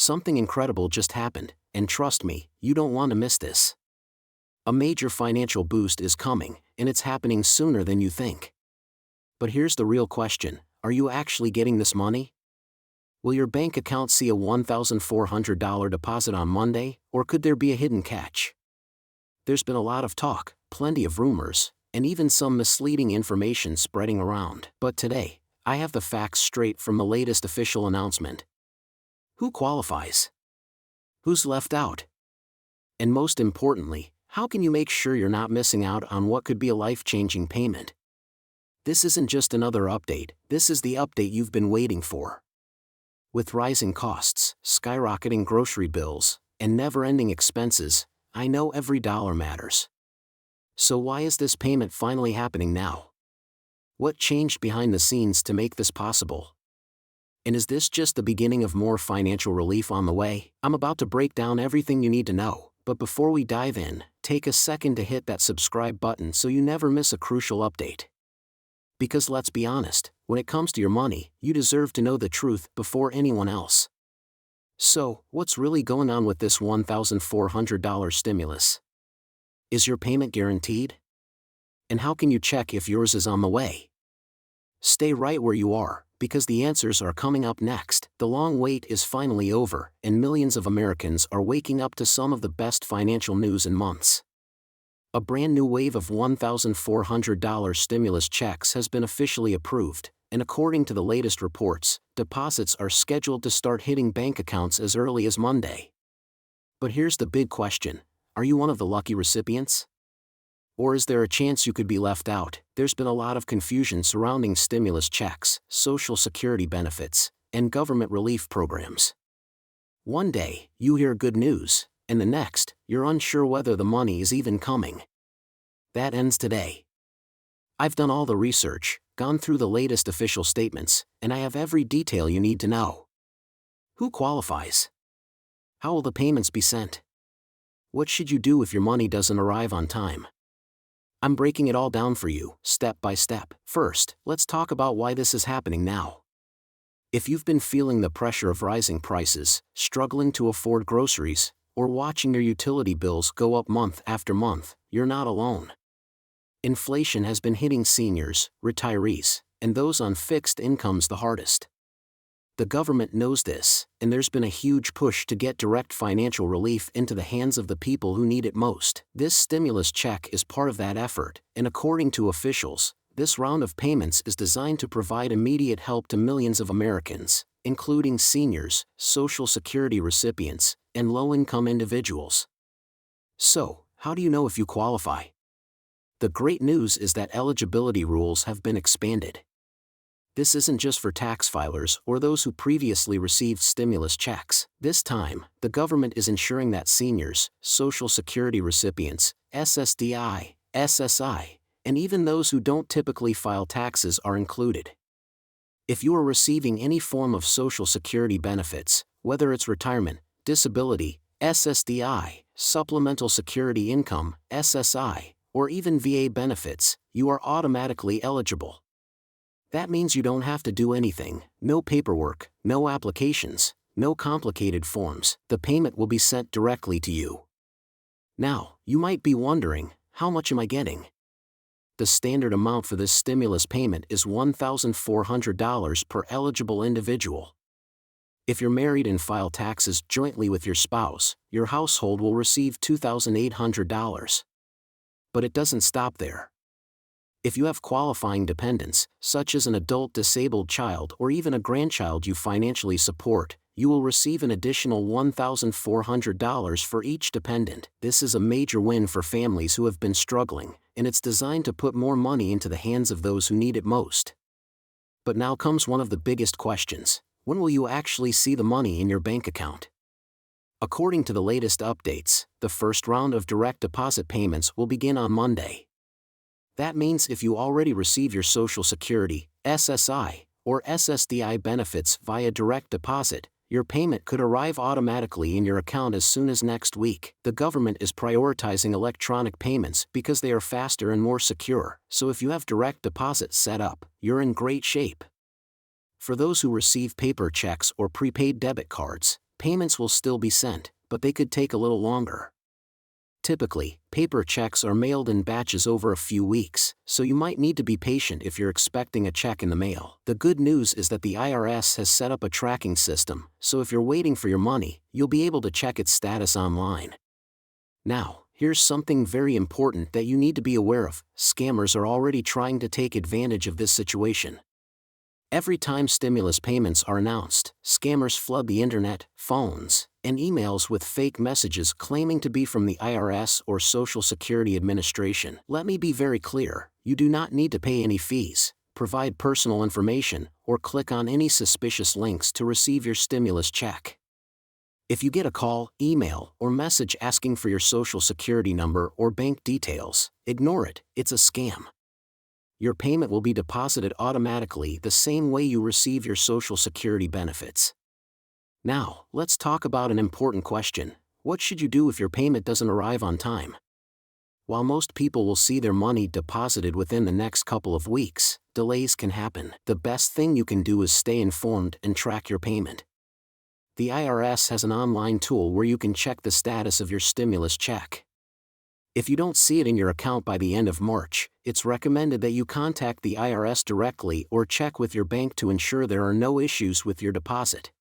Something incredible just happened, and trust me, you don't want to miss this. A major financial boost is coming, and it's happening sooner than you think. But here's the real question: are you actually getting this money? Will your bank account see a $1,400 deposit on Monday, or could there be a hidden catch? There's been a lot of talk, plenty of rumors, and even some misleading information spreading around. But today, I have the facts straight from the latest official announcement. Who qualifies? Who's left out? And most importantly, how can you make sure you're not missing out on what could be a life-changing payment? This isn't just another update, this is the update you've been waiting for. With rising costs, skyrocketing grocery bills, and never-ending expenses, I know every dollar matters. So why is this payment finally happening now? What changed behind the scenes to make this possible? And is this just the beginning of more financial relief on the way? I'm about to break down everything you need to know, but before we dive in, take a second to hit that subscribe button so you never miss a crucial update. Because let's be honest, when it comes to your money, you deserve to know the truth before anyone else. So, what's really going on with this $1,400 stimulus? Is your payment guaranteed? And how can you check if yours is on the way? Stay right where you are, because the answers are coming up next. The long wait is finally over, and millions of Americans are waking up to some of the best financial news in months. A brand new wave of $1,400 stimulus checks has been officially approved, and according to the latest reports, deposits are scheduled to start hitting bank accounts as early as Monday. But here's the big question: are you one of the lucky recipients? Or is there a chance you could be left out? There's been a lot of confusion surrounding stimulus checks, Social Security benefits, and government relief programs. One day, you hear good news, and the next, you're unsure whether the money is even coming. That ends today. I've done all the research, gone through the latest official statements, and I have every detail you need to know. Who qualifies? How will the payments be sent? What should you do if your money doesn't arrive on time? I'm breaking it all down for you, step by step. First, let's talk about why this is happening now. If you've been feeling the pressure of rising prices, struggling to afford groceries, or watching your utility bills go up month after month, you're not alone. Inflation has been hitting seniors, retirees, and those on fixed incomes the hardest. The government knows this, and there's been a huge push to get direct financial relief into the hands of the people who need it most. This stimulus check is part of that effort, and according to officials, this round of payments is designed to provide immediate help to millions of Americans, including seniors, Social Security recipients, and low-income individuals. So, how do you know if you qualify? The great news is that eligibility rules have been expanded. This isn't just for tax filers or those who previously received stimulus checks. This time, the government is ensuring that seniors, Social Security recipients, SSDI, SSI, and even those who don't typically file taxes are included. If you are receiving any form of Social Security benefits, whether it's retirement, disability, SSDI, supplemental security income, SSI, or even VA benefits, you are automatically eligible. That means you don't have to do anything, no paperwork, no applications, no complicated forms. The payment will be sent directly to you. Now, you might be wondering, how much am I getting? The standard amount for this stimulus payment is $1,400 per eligible individual. If you're married and file taxes jointly with your spouse, your household will receive $2,800. But it doesn't stop there. If you have qualifying dependents, such as an adult disabled child or even a grandchild you financially support, you will receive an additional $1,400 for each dependent. This is a major win for families who have been struggling, and it's designed to put more money into the hands of those who need it most. But now comes one of the biggest questions: when will you actually see the money in your bank account? According to the latest updates, the first round of direct deposit payments will begin on Monday. That means if you already receive your Social Security, SSI, or SSDI benefits via direct deposit, your payment could arrive automatically in your account as soon as next week. The government is prioritizing electronic payments because they are faster and more secure, so if you have direct deposit set up, you're in great shape. For those who receive paper checks or prepaid debit cards, payments will still be sent, but they could take a little longer. Typically, paper checks are mailed in batches over a few weeks, so you might need to be patient if you're expecting a check in the mail. The good news is that the IRS has set up a tracking system, so if you're waiting for your money, you'll be able to check its status online. Now, here's something very important that you need to be aware of: scammers are already trying to take advantage of this situation. Every time stimulus payments are announced, scammers flood the internet, phones, and emails with fake messages claiming to be from the IRS or Social Security Administration. Let me be very clear: you do not need to pay any fees, provide personal information, or click on any suspicious links to receive your stimulus check. If you get a call, email, or message asking for your Social Security number or bank details, ignore it. It's a scam. Your payment will be deposited automatically the same way you receive your Social Security benefits. Now, let's talk about an important question: what should you do if your payment doesn't arrive on time? While most people will see their money deposited within the next couple of weeks, delays can happen. The best thing you can do is stay informed and track your payment. The IRS has an online tool where you can check the status of your stimulus check. If you don't see it in your account by the end of March, it's recommended that you contact the IRS directly or check with your bank to ensure there are no issues with your deposit.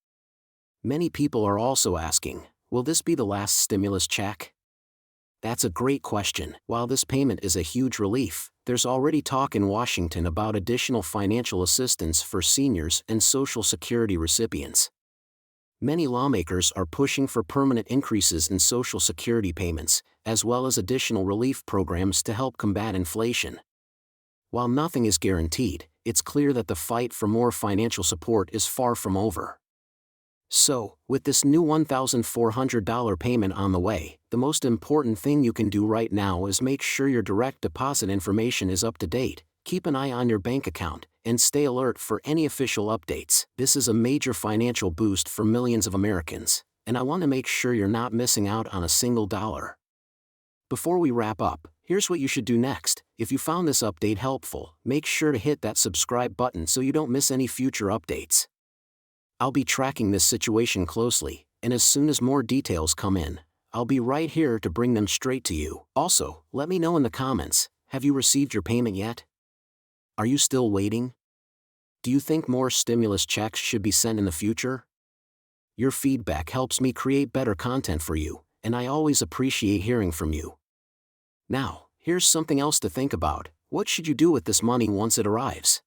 Many people are also asking, will this be the last stimulus check? That's a great question. While this payment is a huge relief, there's already talk in Washington about additional financial assistance for seniors and Social Security recipients. Many lawmakers are pushing for permanent increases in Social Security payments, as well as additional relief programs to help combat inflation. While nothing is guaranteed, it's clear that the fight for more financial support is far from over. So, with this new $1,400 payment on the way, the most important thing you can do right now is make sure your direct deposit information is up to date, keep an eye on your bank account, and stay alert for any official updates. This is a major financial boost for millions of Americans, and I want to make sure you're not missing out on a single dollar. Before we wrap up, here's what you should do next. If you found this update helpful, make sure to hit that subscribe button so you don't miss any future updates. I'll be tracking this situation closely, and as soon as more details come in, I'll be right here to bring them straight to you. Also, let me know in the comments, have you received your payment yet? Are you still waiting? Do you think more stimulus checks should be sent in the future? Your feedback helps me create better content for you, and I always appreciate hearing from you. Now, here's something else to think about: what should you do with this money once it arrives?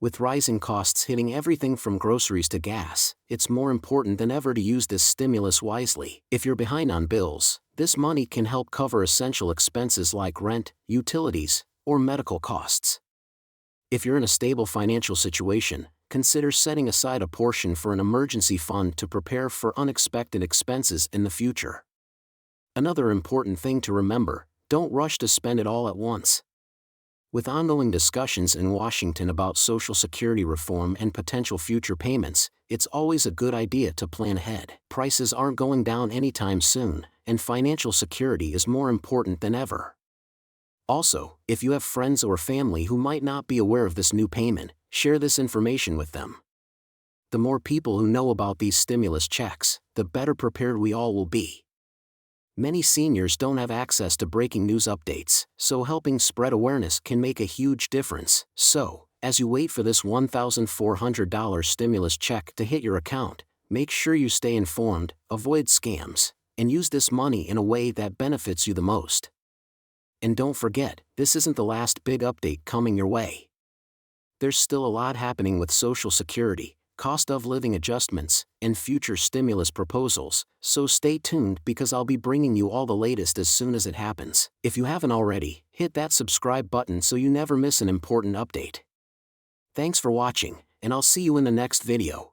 With rising costs hitting everything from groceries to gas, it's more important than ever to use this stimulus wisely. If you're behind on bills, this money can help cover essential expenses like rent, utilities, or medical costs. If you're in a stable financial situation, consider setting aside a portion for an emergency fund to prepare for unexpected expenses in the future. Another important thing to remember: don't rush to spend it all at once. With ongoing discussions in Washington about Social Security reform and potential future payments, it's always a good idea to plan ahead. Prices aren't going down anytime soon, and financial security is more important than ever. Also, if you have friends or family who might not be aware of this new payment, share this information with them. The more people who know about these stimulus checks, the better prepared we all will be. Many seniors don't have access to breaking news updates, so helping spread awareness can make a huge difference. So, as you wait for this $1,400 stimulus check to hit your account, make sure you stay informed, avoid scams, and use this money in a way that benefits you the most. And don't forget, this isn't the last big update coming your way. There's still a lot happening with Social Security, cost of living adjustments, and future stimulus proposals, so stay tuned because I'll be bringing you all the latest as soon as it happens. If you haven't already, hit that subscribe button so you never miss an important update. Thanks for watching, and I'll see you in the next video.